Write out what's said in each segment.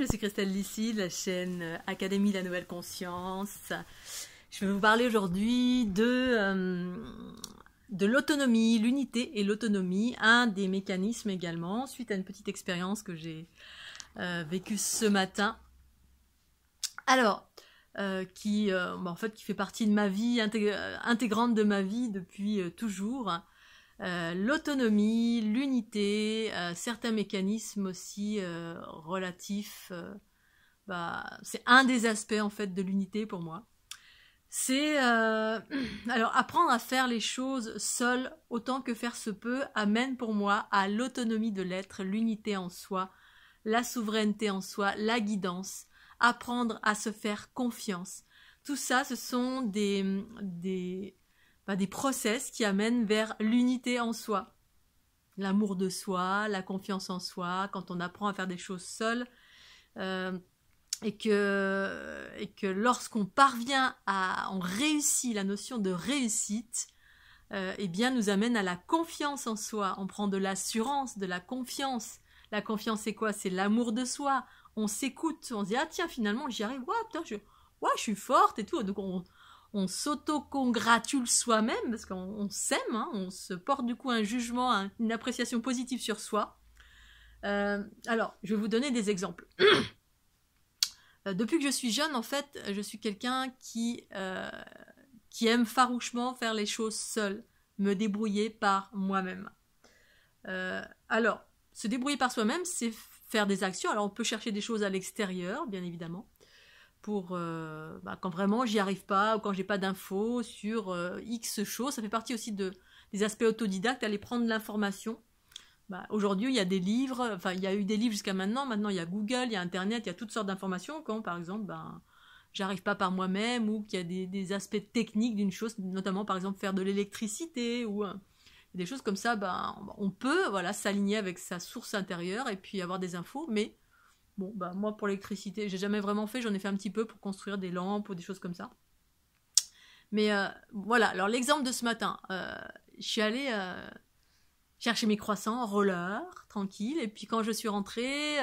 je suis Christelle Lissy de la chaîne Académie de la Nouvelle Conscience. Je vais vous parler aujourd'hui de l'autonomie, l'unité et l'autonomie, un des mécanismes également, suite à une petite expérience que j'ai vécue ce matin. Alors, qui fait partie de ma vie, intégrante de ma vie depuis toujours. L'autonomie, l'unité, certains mécanismes aussi relatifs, c'est un des aspects en fait de l'unité pour moi. C'est alors apprendre à faire les choses seul autant que faire se peut amène pour moi à l'autonomie de l'être, l'unité en soi, la souveraineté en soi, la guidance, apprendre à se faire confiance. Tout ça, ce sont des process qui amènent vers l'unité en soi. L'amour de soi, la confiance en soi, quand on apprend à faire des choses seul, et que lorsqu'on parvient on réussit, la notion de réussite, nous amène à la confiance en soi. On prend de l'assurance, de la confiance. La confiance, c'est quoi? C'est l'amour de soi. On s'écoute, on se dit, ah tiens, finalement, j'y arrive, je suis forte et tout. Donc, on s'auto-congratule soi-même parce qu'on s'aime, hein, on se porte du coup un jugement, une appréciation positive sur soi. Alors, je vais vous donner des exemples. Depuis que je suis jeune, en fait, je suis quelqu'un qui aime farouchement faire les choses seul, me débrouiller par moi-même. Alors, se débrouiller par soi-même, c'est faire des actions. Alors, on peut chercher des choses à l'extérieur, bien évidemment, pour quand vraiment j'y arrive pas ou quand j'ai pas d'infos sur X choses. Ça fait partie aussi des aspects autodidactes, aller prendre l'information. Aujourd'hui, il y a des livres, il y a eu des livres jusqu'à maintenant. Maintenant, il y a Google, il y a Internet, il y a toutes sortes d'informations. Quand, par exemple, j'arrive pas par moi-même ou qu'il y a des aspects techniques d'une chose, notamment, par exemple, faire de l'électricité ou des choses comme ça, on peut s'aligner avec sa source intérieure et puis avoir des infos, mais moi, pour l'électricité, j'ai jamais vraiment fait, j'en ai fait un petit peu pour construire des lampes ou des choses comme ça. Mais alors l'exemple de ce matin, je suis allée chercher mes croissants en roller, tranquille, et puis quand je suis rentrée,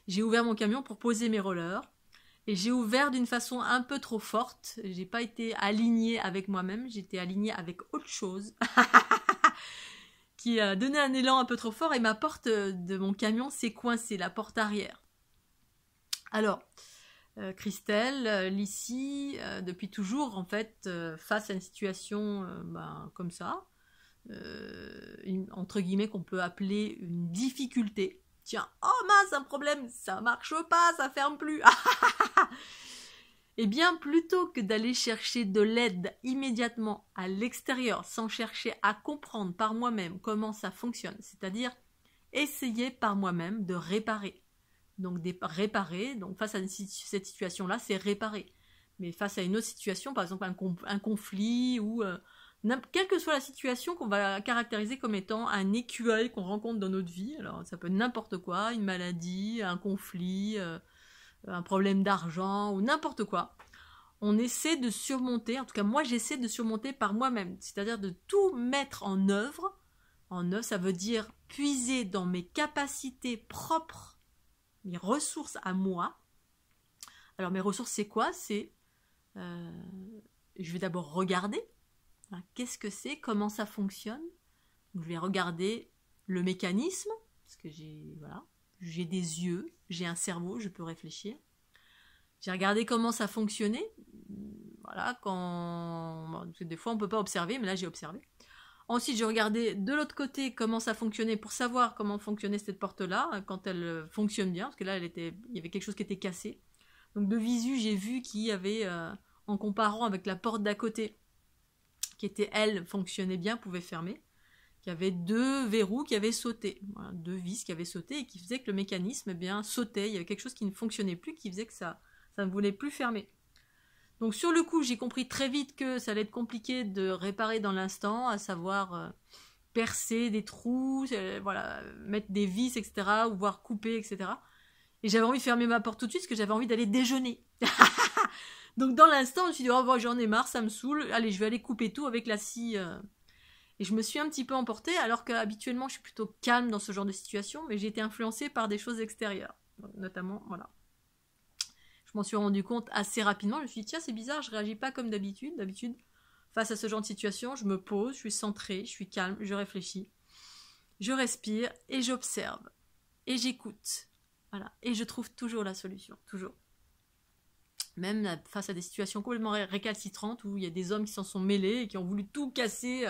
j'ai ouvert mon camion pour poser mes rollers, et j'ai ouvert d'une façon un peu trop forte, j'ai pas été alignée avec moi-même, j'étais alignée avec autre chose, qui a donné un élan un peu trop fort, et ma porte de mon camion s'est coincée, la porte arrière. Alors, Christelle, Lissy, depuis toujours, en fait, face à une situation comme ça, entre guillemets, qu'on peut appeler une difficulté. Tiens, oh mince, un problème, ça marche pas, ça ferme plus. Eh bien, plutôt que d'aller chercher de l'aide immédiatement à l'extérieur, sans chercher à comprendre par moi-même comment ça fonctionne, c'est-à-dire essayer par moi-même de réparer. Donc réparer, donc face à cette situation-là, c'est réparer. Mais face à une autre situation, par exemple un conflit ou quelle que soit la situation qu'on va caractériser comme étant un écueil qu'on rencontre dans notre vie, alors ça peut être n'importe quoi, une maladie, un conflit, un problème d'argent ou n'importe quoi. On essaie de surmonter, en tout cas moi j'essaie de surmonter par moi-même, c'est-à-dire de tout mettre en œuvre. En œuvre, ça veut dire puiser dans mes capacités propres, mes ressources à moi. Alors mes ressources, c'est quoi? C'est, je vais d'abord regarder, qu'est-ce que c'est, comment ça fonctionne. Donc, je vais regarder le mécanisme, parce que j'ai des yeux, j'ai un cerveau, je peux réfléchir. J'ai regardé comment ça fonctionnait. Des fois on peut pas observer, mais là j'ai observé. Ensuite, j'ai regardé de l'autre côté comment ça fonctionnait pour savoir comment fonctionnait cette porte-là, quand elle fonctionne bien, parce que là, il y avait quelque chose qui était cassé. Donc de visu, j'ai vu qu'il y avait, en comparant avec la porte d'à côté, qui était, elle, fonctionnait bien, pouvait fermer, qu'il y avait 2 verrous qui avaient sauté, 2 vis qui avaient sauté, et qui faisaient que le mécanisme sautait. Il y avait quelque chose qui ne fonctionnait plus, qui faisait que ça ne voulait plus fermer. Donc sur le coup, j'ai compris très vite que ça allait être compliqué de réparer dans l'instant, à savoir percer des trous, mettre des vis, etc., ou voire couper, etc. Et j'avais envie de fermer ma porte tout de suite parce que j'avais envie d'aller déjeuner. Donc dans l'instant, je me suis dit, j'en ai marre, ça me saoule, allez, je vais aller couper tout avec la scie. Et je me suis un petit peu emportée, alors qu'habituellement, je suis plutôt calme dans ce genre de situation, mais j'ai été influencée par des choses extérieures. notamment, voilà. Je m'en suis rendu compte assez rapidement. Je me suis dit, tiens, c'est bizarre, je réagis pas comme d'habitude. D'habitude, face à ce genre de situation, je me pose, je suis centrée, je suis calme, je réfléchis, je respire et j'observe. Et j'écoute. Voilà. Et je trouve toujours la solution. Toujours. Même face à des situations complètement récalcitrantes où il y a des hommes qui s'en sont mêlés et qui ont voulu tout casser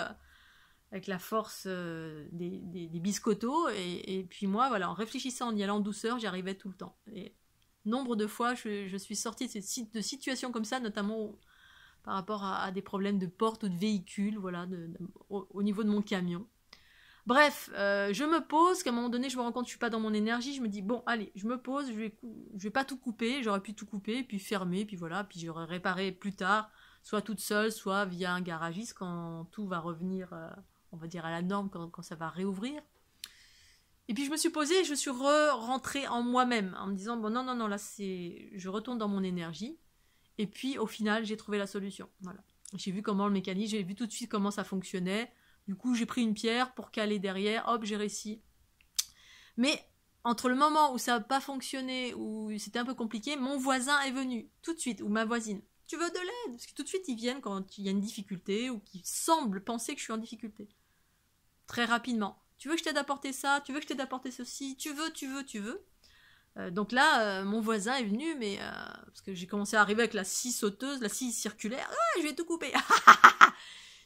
avec la force des biscottos. Et puis moi, voilà, en réfléchissant, en y allant en douceur, j'y arrivais tout le temps. Et nombre de fois, je suis sortie de situations comme ça, notamment par rapport à des problèmes de porte ou de véhicule, voilà, au niveau de mon camion. Bref, je me pose, qu'à un moment donné, je me rends compte que je suis pas dans mon énergie, je me dis, bon, allez, je me pose, je vais pas tout couper, j'aurais pu tout couper, puis fermer, puis voilà, puis j'aurais réparé plus tard, soit toute seule, soit via un garagiste, quand tout va revenir, on va dire, à la norme, quand ça va réouvrir. Et puis je me suis posée, je suis rentrée en moi-même, en me disant, bon, non, là, je retourne dans mon énergie, et puis au final, j'ai trouvé la solution, voilà. J'ai vu comment le mécanisme, j'ai vu tout de suite comment ça fonctionnait. Du coup, j'ai pris une pierre pour caler derrière, hop, j'ai réussi. Mais entre le moment où ça n'a pas fonctionné, où c'était un peu compliqué, mon voisin est venu, tout de suite, ou ma voisine. Tu veux de l'aide? Parce que tout de suite, ils viennent quand il y a une difficulté, ou qu'ils semblent penser que je suis en difficulté. Très rapidement. Tu veux que je t'aide à porter ça? Tu veux que je t'aide à porter ceci? Tu veux. Donc là, mon voisin est venu, mais parce que j'ai commencé à arriver avec la scie sauteuse, la scie circulaire. Ah, je vais tout couper.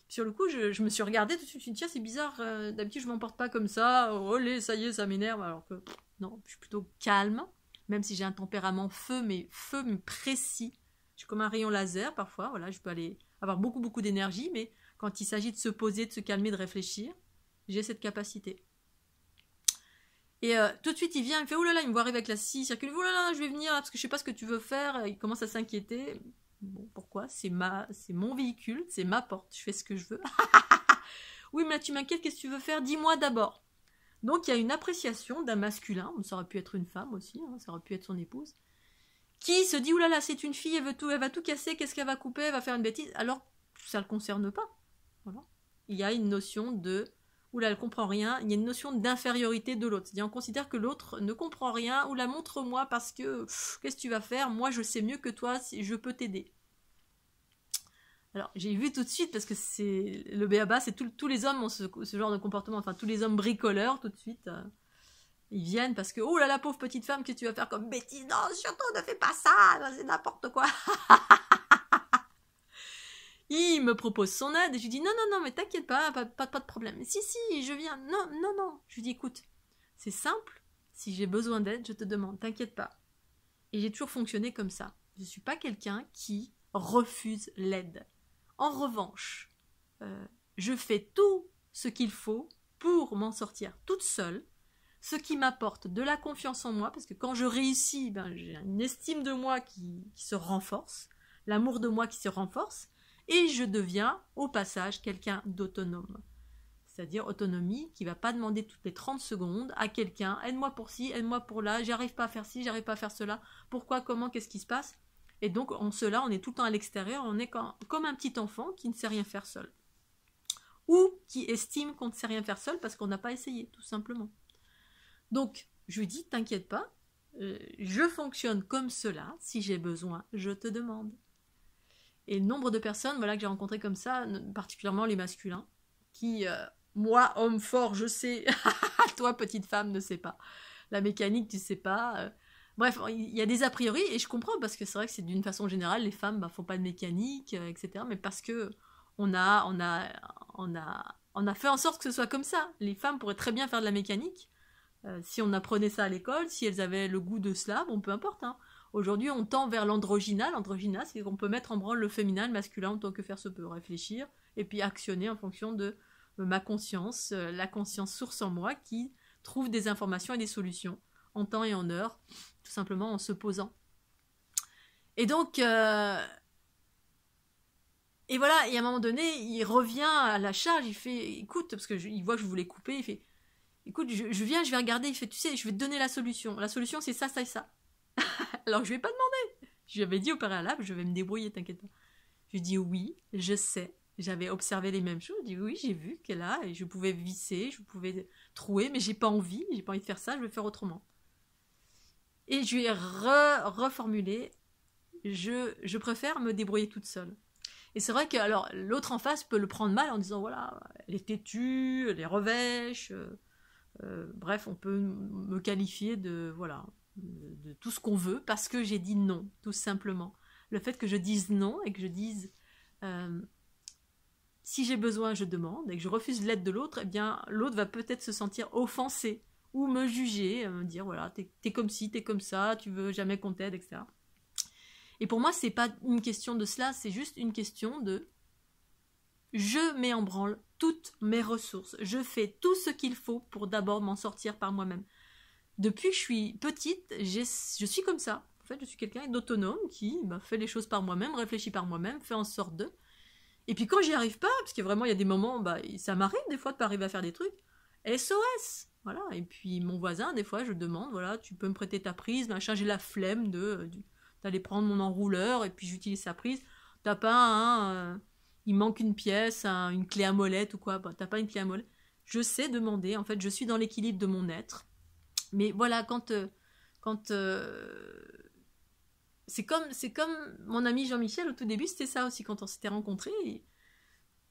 Sur le coup, je me suis regardée tout de suite, je me suis dit, tiens, c'est bizarre, d'habitude je m'emporte pas comme ça, olé, ça y est, ça m'énerve, alors que non, je suis plutôt calme, même si j'ai un tempérament feu, mais précis. Je suis comme un rayon laser parfois, voilà, je peux avoir beaucoup d'énergie, mais quand il s'agit de se poser, de se calmer, de réfléchir, j'ai cette capacité. Et tout de suite, il vient, il me fait, oulala, il me voit arriver avec la scie circulaire, oulala, je vais venir, parce que je sais pas ce que tu veux faire, il commence à s'inquiéter. Bon, pourquoi? C'est mon véhicule, c'est ma porte, je fais ce que je veux. Oui, mais là tu m'inquiètes, qu'est-ce que tu veux faire? Dis-moi d'abord. Donc il y a une appréciation d'un masculin, ça aurait pu être une femme aussi, hein, ça aurait pu être son épouse, qui se dit, oulala, c'est une fille, elle va tout casser, qu'est-ce qu'elle va couper, elle va faire une bêtise, alors ça ne le concerne pas. Voilà. Il y a une notion de, oula, elle comprend rien, il y a une notion d'infériorité de l'autre. C'est-à-dire on considère que l'autre ne comprend rien, oula, montre-moi parce que, qu'est-ce que tu vas faire? Moi je sais mieux que toi, je peux t'aider. Alors, j'ai vu tout de suite, parce que c'est le b.a.-ba, c'est tous les hommes ont ce genre de comportement, enfin tous les hommes bricoleurs, tout de suite, ils viennent parce que, oh là la pauvre petite femme, que tu vas faire comme bêtise? Non, surtout ne fais pas ça, c'est n'importe quoi. Il me propose son aide, et je lui dis, non, mais t'inquiète pas, pas de problème. Si, je viens, non. Je lui dis, écoute, c'est simple, si j'ai besoin d'aide, je te demande, t'inquiète pas. Et j'ai toujours fonctionné comme ça. Je suis pas quelqu'un qui refuse l'aide. En revanche, je fais tout ce qu'il faut pour m'en sortir toute seule, ce qui m'apporte de la confiance en moi, parce que quand je réussis, j'ai une estime de moi qui se renforce, l'amour de moi qui se renforce, et je deviens au passage quelqu'un d'autonome. C'est-à-dire autonomie qui ne va pas demander toutes les 30 secondes à quelqu'un, aide-moi pour ci, aide-moi pour là, j'arrive pas à faire ci, j'arrive pas à faire cela, pourquoi, comment, qu'est-ce qui se passe? Et donc, en cela, on est tout le temps à l'extérieur, on est comme un petit enfant qui ne sait rien faire seul. Ou qui estime qu'on ne sait rien faire seul parce qu'on n'a pas essayé, tout simplement. Donc, je lui dis, t'inquiète pas, je fonctionne comme cela, si j'ai besoin, je te demande. Et le nombre de personnes voilà, que j'ai rencontrées comme ça, particulièrement les masculins, qui, moi, homme fort, je sais, toi, petite femme, ne sais pas. La mécanique, tu sais pas... Bref, il y a des a priori, et je comprends, parce que c'est vrai que c'est d'une façon générale, les femmes font pas de mécanique, etc. Mais parce que on a fait en sorte que ce soit comme ça. Les femmes pourraient très bien faire de la mécanique, si on apprenait ça à l'école, si elles avaient le goût de cela, bon, peu importe. Hein. Aujourd'hui, on tend vers l'androgynat. L'androgynat, c'est qu'on peut mettre en branle le féminin, le masculin, en tant que faire se peut, réfléchir, et puis actionner en fonction de ma conscience, la conscience source en moi, qui trouve des informations et des solutions, en temps et en heure, tout simplement en se posant. Et donc, et voilà, et à un moment donné, il revient à la charge, il fait, écoute, parce qu'il voit que je voulais couper, il fait, écoute, je viens, je vais regarder, il fait, tu sais, je vais te donner la solution. La solution, c'est ça, ça et ça. Alors, je lui ai pas demandé. Je lui avais dit au préalable, je vais me débrouiller, t'inquiète pas. Je lui ai dit, oui, je sais. J'avais observé les mêmes choses. Je lui ai dit, oui, j'ai vu qu'elle a, et je pouvais visser, je pouvais trouer, mais j'ai pas envie de faire ça, je vais faire autrement. Et je lui ai reformulé, je préfère me débrouiller toute seule. Et c'est vrai que alors l'autre en face peut le prendre mal en disant voilà, elle est têtue, elle est revêche, bref, on peut me qualifier de voilà, de tout ce qu'on veut parce que j'ai dit non, tout simplement. Le fait que je dise non et que je dise si j'ai besoin, je demande et que je refuse l'aide de l'autre, eh bien l'autre va peut-être se sentir offensé ou me juger, me dire voilà, t'es comme ci, t'es comme ça, tu veux jamais qu'on t'aide, etc. Et pour moi, c'est pas une question de cela, c'est juste une question de je mets en branle toutes mes ressources. Je fais tout ce qu'il faut pour d'abord m'en sortir par moi-même. Depuis que je suis petite, je suis comme ça. En fait, je suis quelqu'un d'autonome qui fait les choses par moi-même, réfléchit par moi-même, fait en sorte de. Et puis quand j'y arrive pas, parce que vraiment il y a des moments, ça m'arrive des fois de pas arriver à faire des trucs, SOS. Voilà. Et puis mon voisin, des fois, je demande, voilà, tu peux me prêter ta prise, machin, j'ai la flemme d'aller prendre mon enrouleur et puis j'utilise sa prise. T'as pas il manque une pièce, une clé à molette ou quoi, t'as pas une clé à molette. Je sais demander, en fait, je suis dans l'équilibre de mon être. Mais voilà, quand c'est comme mon ami Jean-Michel au tout début, c'était ça aussi quand on s'était rencontrés.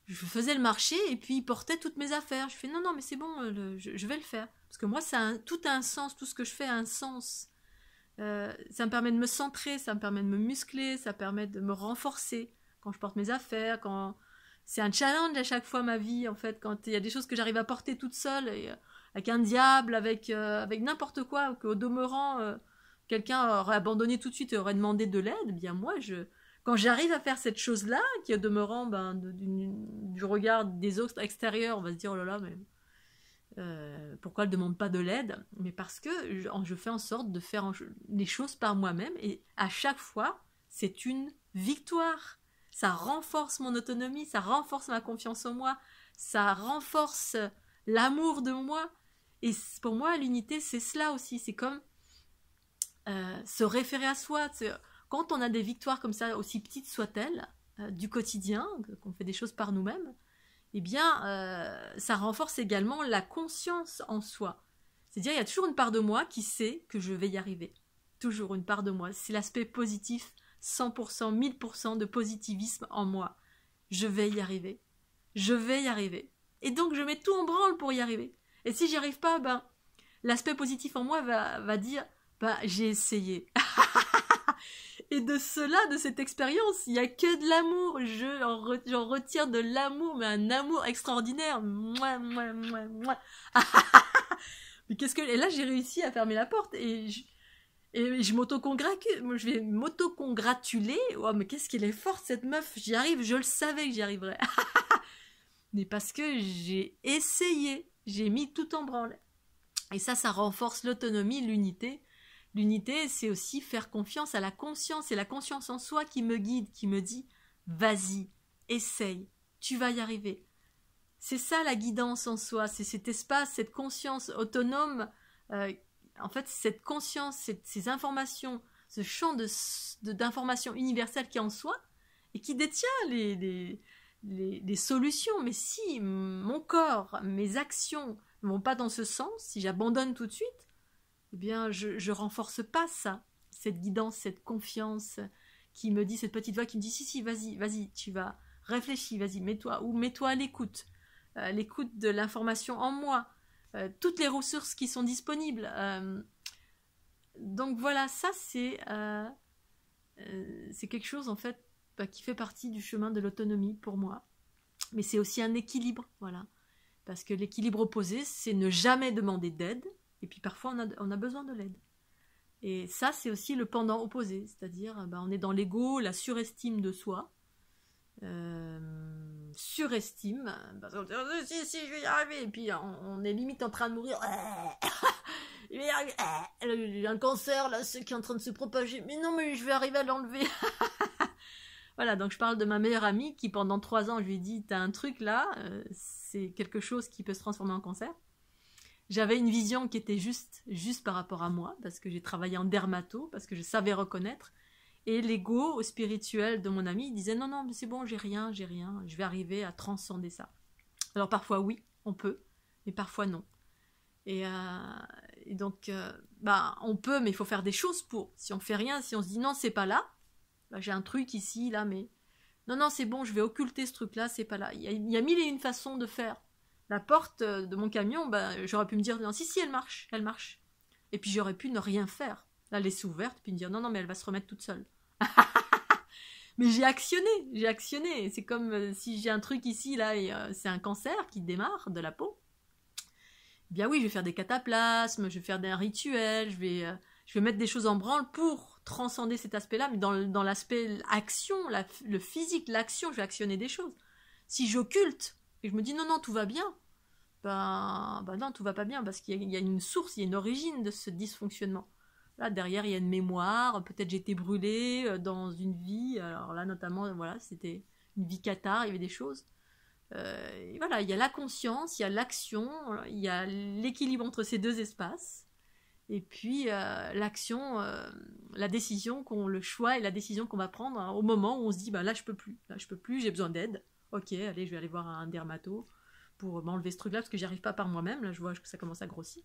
Je faisais le marché et puis il portait toutes mes affaires. Je fais non, mais c'est bon, je vais le faire. Parce que moi, tout a un sens, tout ce que je fais a un sens. Ça me permet de me centrer, ça me permet de me muscler, ça permet de me renforcer quand je porte mes affaires, quand c'est un challenge à chaque fois ma vie en fait, quand il y a des choses que j'arrive à porter toute seule, avec un diable, avec n'importe quoi, qu'au demeurant quelqu'un aurait abandonné tout de suite et aurait demandé de l'aide, eh bien moi quand j'arrive à faire cette chose-là, qui au demeurant du regard des autres extérieurs, on va se dire oh là là mais pourquoi elle ne demande pas de l'aide? Mais parce que je fais en sorte de faire les choses par moi-même et à chaque fois, c'est une victoire. Ça renforce mon autonomie, ça renforce ma confiance en moi, ça renforce l'amour de moi. Et pour moi, l'unité, c'est cela aussi. C'est comme se référer à soi. Quand on a des victoires comme ça, aussi petites soient-elles, du quotidien, qu'on fait des choses par nous-mêmes, eh bien, ça renforce également la conscience en soi. C'est-à-dire, il y a toujours une part de moi qui sait que je vais y arriver. Toujours une part de moi. C'est l'aspect positif, 100%, 1000% de positivisme en moi. Je vais y arriver. Je vais y arriver. Et donc, je mets tout en branle pour y arriver. Et si j'y arrive pas, l'aspect positif en moi va dire, j'ai essayé. Et de cela, de cette expérience, il n'y a que de l'amour. J'en retire de l'amour, mais un amour extraordinaire. Mouah. Mais et là, j'ai réussi à fermer la porte et je m'auto-congratule. Je vais m'auto-congratuler. Oh, mais qu'est-ce qu'elle est forte, cette meuf. J'y arrive, je le savais que j'y arriverais. Mais parce que j'ai essayé. J'ai mis tout en branle. Et ça renforce l'autonomie, l'unité. L'unité, c'est aussi faire confiance à la conscience. C'est la conscience en soi qui me guide, qui me dit « Vas-y, essaye, tu vas y arriver ». C'est ça la guidance en soi, c'est cet espace, cette conscience autonome. En fait, cette conscience, ces informations, ce champ d'informations universelles qui est en soi et qui détient les solutions. Mais si mon corps, mes actions ne vont pas dans ce sens, si j'abandonne tout de suite, eh bien, je renforce pas ça, cette guidance, cette confiance qui me dit, cette petite voix qui me dit, si, vas-y, tu vas, réfléchis, vas-y, mets-toi à l'écoute de l'information en moi, toutes les ressources qui sont disponibles. Donc voilà, ça c'est quelque chose en fait qui fait partie du chemin de l'autonomie pour moi. Mais c'est aussi un équilibre, voilà. Parce que l'équilibre opposé, c'est ne jamais demander d'aide. Et puis parfois, on a besoin de l'aide. Et ça, c'est aussi le pendant opposé. C'est-à-dire, on est dans l'ego, la surestime de soi. Surestime. Parce qu'on dit, si, je vais y arriver. Et puis, on est limite en train de mourir. Je vais y arriver. Il y a un cancer, là, qui est en train de se propager. Mais non, mais je vais arriver à l'enlever. Voilà, donc je parle de ma meilleure amie qui, pendant 3 ans, je lui ai dit, t'as un truc là, c'est quelque chose qui peut se transformer en cancer. J'avais une vision qui était juste par rapport à moi, parce que j'ai travaillé en dermato, parce que je savais reconnaître. Et l'ego spirituel de mon ami, il disait non, mais c'est bon, j'ai rien, je vais arriver à transcender ça. Alors parfois oui, on peut, mais parfois non. Et donc, bah, on peut, mais il faut faire des choses pour. Si on fait rien, si on se dit non, c'est pas là, bah, j'ai un truc ici, là, mais non, non, c'est bon, je vais occulter ce truc-là, c'est pas là. Il y a mille et une façons de faire. La porte de mon camion, bah, j'aurais pu me dire non, si, si, elle marche, elle marche. Et puis j'aurais pu ne rien faire, la laisser ouverte, puis me dire non, non, mais elle va se remettre toute seule. Mais j'ai actionné. C'est comme si j'ai un truc ici, là, et c'est un cancer qui démarre de la peau. Bien oui, je vais faire des cataplasmes, je vais faire des rituels, je vais mettre des choses en branle pour transcender cet aspect-là, mais dans l'aspect action, le physique, l'action, je vais actionner des choses. Si j'occulte, et je me dis non, non, tout va bien, ben non, tout va pas bien, parce qu'il y a une source, il y a une origine de ce dysfonctionnement. Là, derrière, il y a une mémoire, peut-être j'ai été brûlée dans une vie, alors là, notamment, voilà, c'était une vie cathare, il y avait des choses. Et voilà, il y a la conscience, il y a l'action, il y a l'équilibre entre ces deux espaces. Et puis l'action, la décision, le choix et la décision qu'on va prendre au moment où on se dit bah, là je peux plus, j'ai besoin d'aide. Ok, allez, je vais aller voir un dermato pour m'enlever ce truc-là parce que j'y arrive pas par moi-même. Là, je vois que ça commence à grossir.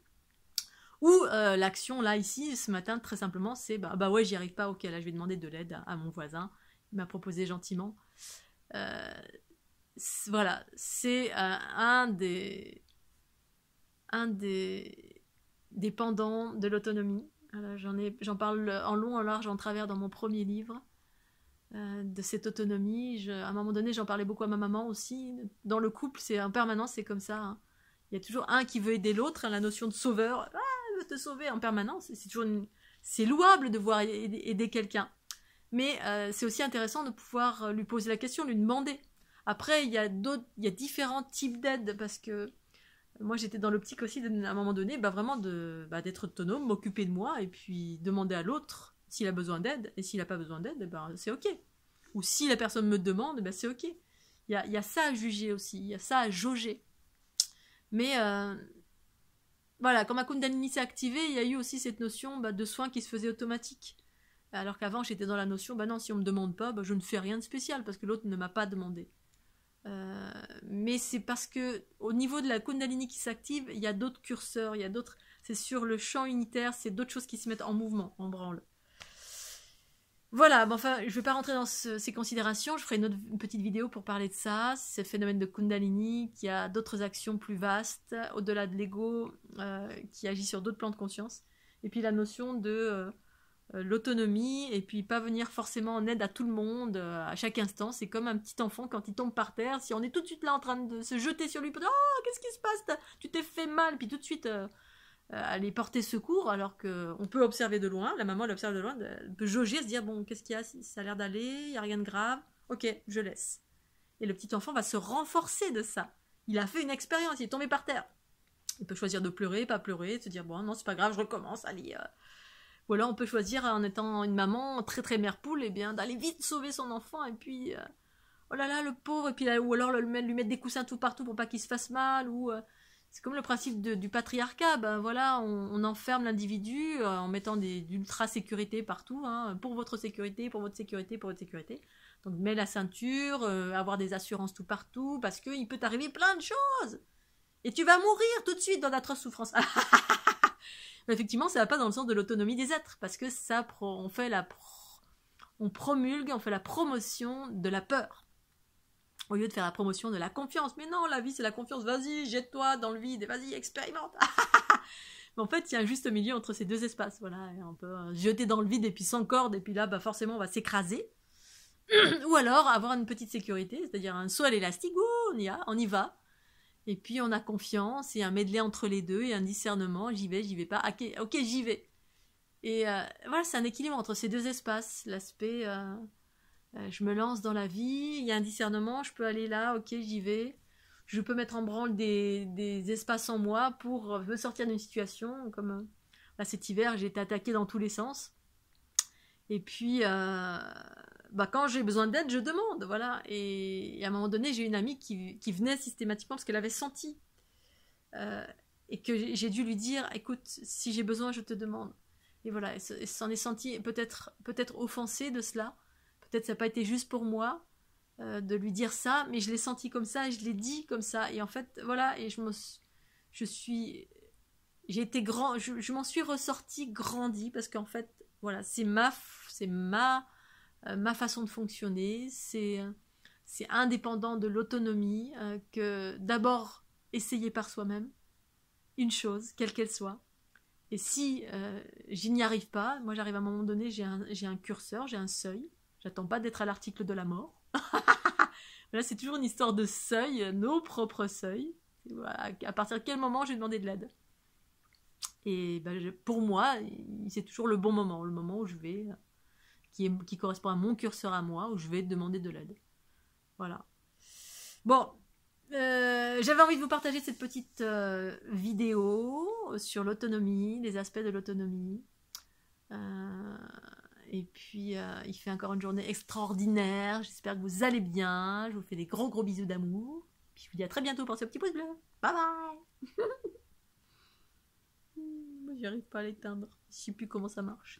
Ou l'action, là, ici, ce matin, très simplement, c'est bah ouais, j'y arrive pas, ok, là je vais demander de l'aide à mon voisin. Il m'a proposé gentiment. Voilà, c'est un des pendants de l'autonomie. J'en parle en long, en large, en travers dans mon premier livre de cette autonomie. À un moment donné, j'en parlais beaucoup à ma maman aussi. Dans le couple, c'est en permanence, c'est comme ça. Hein. Il y a toujours un qui veut aider l'autre, hein, la notion de sauveur. Ah, elle veut te sauver en permanence. C'est louable de voir aider quelqu'un. Mais c'est aussi intéressant de pouvoir lui poser la question, lui demander. Après, il y a différents types d'aides parce que moi, j'étais dans l'optique aussi, à un moment donné, vraiment d'être autonome, m'occuper de moi, et puis demander à l'autre s'il a besoin d'aide, et s'il n'a pas besoin d'aide, c'est ok. Ou si la personne me demande, c'est ok. Il y a ça à juger aussi, il y a ça à jauger. Mais voilà, quand ma Kundalini s'est activée, il y a eu aussi cette notion de soins qui se faisait automatique. Alors qu'avant, j'étais dans la notion, non, si on me demande pas, je ne fais rien de spécial, parce que l'autre ne m'a pas demandé. Mais c'est parce que au niveau de la Kundalini qui s'active, il y a d'autres curseurs, c'est sur le champ unitaire, c'est d'autres choses qui se mettent en mouvement, en branle. Voilà, enfin, je ne vais pas rentrer dans ces considérations, je ferai une petite vidéo pour parler de ça, ce phénomène de Kundalini, qui a d'autres actions plus vastes, au-delà de l'ego, qui agit sur d'autres plans de conscience, et puis la notion de l'autonomie, et puis pas venir forcément en aide à tout le monde à chaque instant. C'est comme un petit enfant quand il tombe par terre, si on est tout de suite là en train de se jeter sur lui pour dire oh qu'est-ce qui se passe, tu t'es fait mal, puis tout de suite aller porter secours, alors qu'on peut observer de loin, la maman l'observe de loin, elle peut jauger, se dire bon qu'est-ce qu'il y a, ça a l'air d'aller, il n'y a rien de grave, ok je laisse. Et le petit enfant va se renforcer de ça, il a fait une expérience, il est tombé par terre, il peut choisir de pleurer, pas pleurer, de se dire bon non c'est pas grave, je recommence, allez ou alors on peut choisir, en étant une maman très très mère poule, d'aller vite sauver son enfant, et puis oh là là le pauvre, et puis ou alors lui mettre des coussins tout partout pour pas qu'il se fasse mal, ou c'est comme le principe du patriarcat, voilà, on enferme l'individu en mettant d'ultra sécurité partout, hein, pour votre sécurité, pour votre sécurité, pour votre sécurité. Donc mets la ceinture, avoir des assurances tout partout, parce qu'il peut t'arriver plein de choses, et tu vas mourir tout de suite dans d'atroces souffrances. Mais effectivement, ça va pas dans le sens de l'autonomie des êtres, parce que ça, on fait on promulgue, on fait la promotion de la peur, au lieu de faire la promotion de la confiance. Mais non, la vie c'est la confiance, vas-y, jette-toi dans le vide, et vas-y, expérimente. Mais en fait, il y a un juste milieu entre ces deux espaces, voilà, et on peut se jeter dans le vide, et puis sans corde, et puis là, forcément, on va s'écraser. Ou alors, avoir une petite sécurité, c'est-à-dire un saut à l'élastique, on y va. Et puis on a confiance et un medley entre les deux et un discernement, j'y vais pas, ok j'y vais. Et voilà, c'est un équilibre entre ces deux espaces, l'aspect je me lance dans la vie, il y a un discernement, je peux aller là, ok j'y vais, je peux mettre en branle des espaces en moi pour me sortir d'une situation, comme là cet hiver j'ai été attaquée dans tous les sens, et puis quand j'ai besoin d'aide, je demande, voilà. Et à un moment donné, j'ai une amie qui venait systématiquement parce qu'elle avait senti. Et que j'ai dû lui dire, écoute, si j'ai besoin, je te demande. Et voilà, elle s'en est sentie peut-être offensée de cela. Peut-être ça n'a pas été juste pour moi de lui dire ça, mais je l'ai senti comme ça et je l'ai dit comme ça. Et en fait, voilà, et je suis j'ai été grand, je m'en suis ressortie grandi parce qu'en fait, voilà, ma façon de fonctionner, c'est indépendant de l'autonomie que d'abord essayer par soi-même une chose, quelle qu'elle soit. Et si j'y n'y arrive pas, moi j'arrive à un moment donné, j'ai un curseur, j'ai un seuil. J'attends pas d'être à l'article de la mort. Là, c'est toujours une histoire de seuil, nos propres seuils. Voilà, à partir de quel moment j'ai demandé de l'aide. Et ben, pour moi, c'est toujours le bon moment, le moment où je vais, qui correspond à mon curseur à moi, où je vais demander de l'aide. Voilà. Bon, j'avais envie de vous partager cette petite vidéo sur l'autonomie, les aspects de l'autonomie. Et puis, il fait encore une journée extraordinaire. J'espère que vous allez bien. Je vous fais des gros gros bisous d'amour. Puis je vous dis à très bientôt. Pensez au petit pouce bleu. Bye bye. J'y arrive pas à l'éteindre. Je sais plus comment ça marche.